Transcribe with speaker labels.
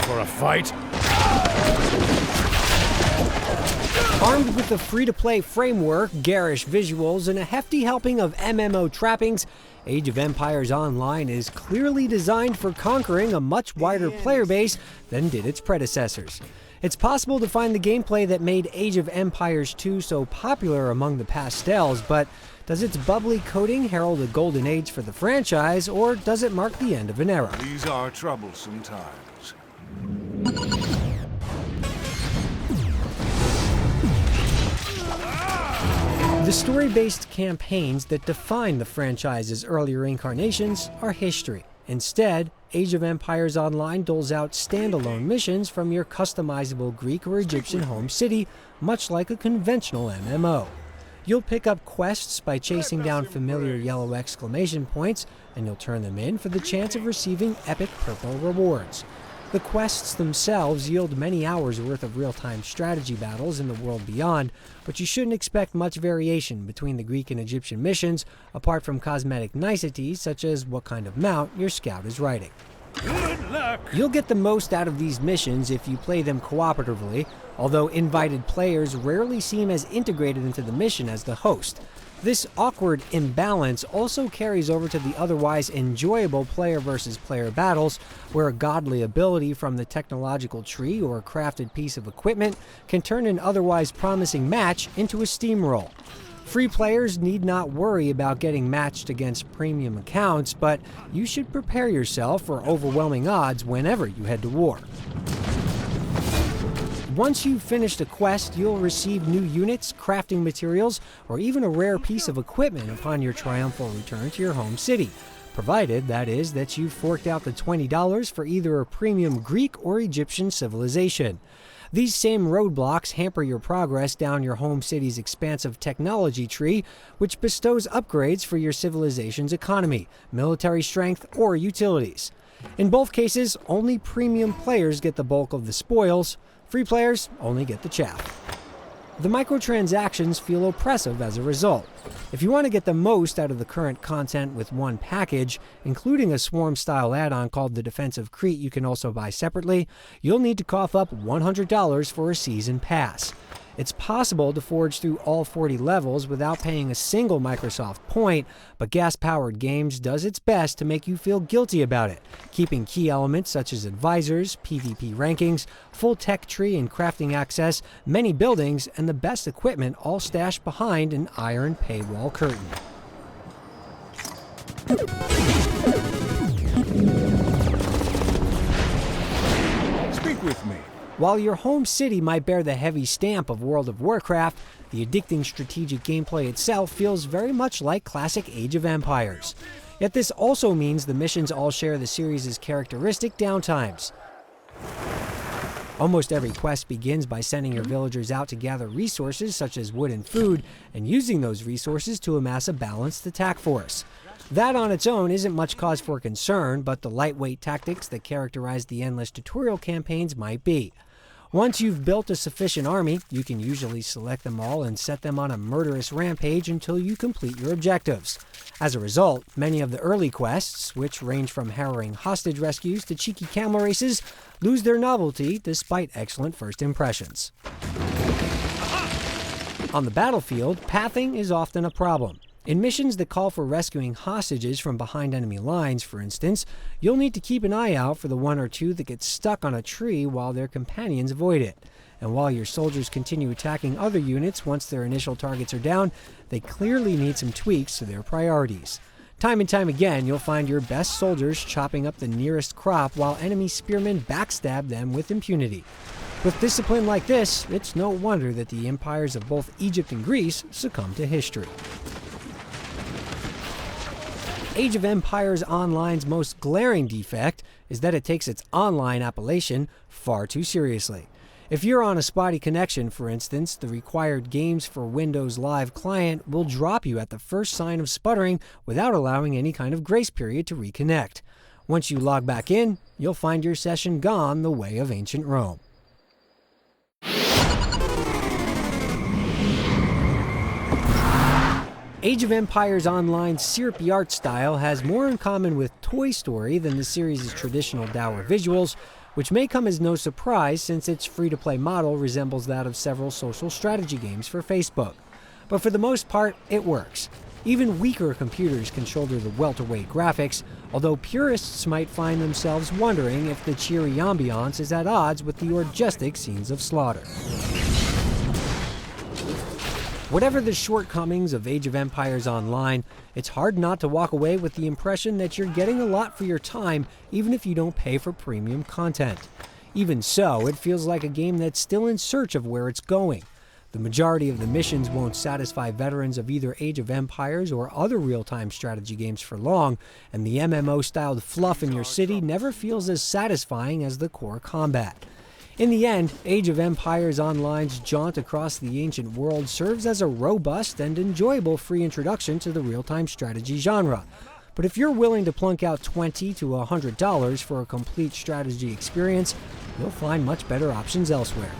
Speaker 1: for a fight?
Speaker 2: Armed with a free-to-play framework, garish visuals, and a hefty helping of MMO trappings, Age of Empires Online is clearly designed for conquering a much wider player base than did its predecessors. It's possible to find the gameplay that made Age of Empires 2 so popular among the pastels, but does its bubbly coding herald a golden age for the franchise, or does it mark the end of an era?
Speaker 1: These are troublesome times.
Speaker 2: The story-based campaigns that define the franchise's earlier incarnations are history. Instead, Age of Empires Online doles out standalone missions from your customizable Greek or Egyptian home city, much like a conventional MMO. You'll pick up quests by chasing down familiar yellow exclamation points, and you'll turn them in for the chance of receiving epic purple rewards. The quests themselves yield many hours worth of real-time strategy battles in the world beyond, but you shouldn't expect much variation between the Greek and Egyptian missions, apart from cosmetic niceties such as what kind of mount your scout is riding.
Speaker 1: Good luck!
Speaker 2: You'll get the most out of these missions if you play them cooperatively, although invited players rarely seem as integrated into the mission as the host. This awkward imbalance also carries over to the otherwise enjoyable player versus player battles, where a godly ability from the technological tree or a crafted piece of equipment can turn an otherwise promising match into a steamroll. Free players need not worry about getting matched against premium accounts, but you should prepare yourself for overwhelming odds whenever you head to war. Once you've finished a quest, you'll receive new units, crafting materials, or even a rare piece of equipment upon your triumphal return to your home city, provided, that is, that you've forked out the $20 for either a premium Greek or Egyptian civilization. These same roadblocks hamper your progress down your home city's expansive technology tree, which bestows upgrades for your civilization's economy, military strength, or utilities. In both cases, only premium players get the bulk of the spoils. Free players only get the chaff. The microtransactions feel oppressive as a result. If you want to get the most out of the current content with one package, including a Swarm-style add-on called the Defensive Crete you can also buy separately, you'll need to cough up $100 for a season pass. It's possible to forge through all 40 levels without paying a single Microsoft point, but Gas-Powered Games does its best to make you feel guilty about it, keeping key elements such as advisors, PvP rankings, full tech tree and crafting access, many buildings, and the best equipment all stashed behind an iron paywall curtain.
Speaker 1: Speak with me.
Speaker 2: While your home city might bear the heavy stamp of World of Warcraft, the addicting strategic gameplay itself feels very much like classic Age of Empires. Yet this also means the missions all share the series' characteristic downtimes. Almost every quest begins by sending your villagers out to gather resources such as wood and food, and using those resources to amass a balanced attack force. That on its own isn't much cause for concern, but the lightweight tactics that characterize the endless tutorial campaigns might be. Once you've built a sufficient army, you can usually select them all and set them on a murderous rampage until you complete your objectives. As a result, many of the early quests, which range from harrowing hostage rescues to cheeky camel races, lose their novelty despite excellent first impressions. On the battlefield, pathing is often a problem. In missions that call for rescuing hostages from behind enemy lines, for instance, you'll need to keep an eye out for the one or two that get stuck on a tree while their companions avoid it. And while your soldiers continue attacking other units once their initial targets are down, they clearly need some tweaks to their priorities. Time and time again, you'll find your best soldiers chopping up the nearest crop while enemy spearmen backstab them with impunity. With discipline like this, it's no wonder that the empires of both Egypt and Greece succumb to history. Age of Empires Online's most glaring defect is that it takes its online appellation far too seriously. If you're on a spotty connection, for instance, the required Games for Windows Live client will drop you at the first sign of sputtering without allowing any kind of grace period to reconnect. Once you log back in, you'll find your session gone the way of ancient Rome. Age of Empires Online's syrupy art style has more in common with Toy Story than the series' traditional dour visuals, which may come as no surprise since its free-to-play model resembles that of several social strategy games for Facebook. But for the most part, it works. Even weaker computers can shoulder the welterweight graphics, although purists might find themselves wondering if the cheery ambiance is at odds with the orgiastic scenes of slaughter. Whatever the shortcomings of Age of Empires Online, it's hard not to walk away with the impression that you're getting a lot for your time, even if you don't pay for premium content. Even so, it feels like a game that's still in search of where it's going. The majority of the missions won't satisfy veterans of either Age of Empires or other real-time strategy games for long, and the MMO-styled fluff in your city never feels as satisfying as the core combat. In the end, Age of Empires Online's jaunt across the ancient world serves as a robust and enjoyable free introduction to the real-time strategy genre. But if you're willing to plunk out $20 to $100 for a complete strategy experience, you'll find much better options elsewhere.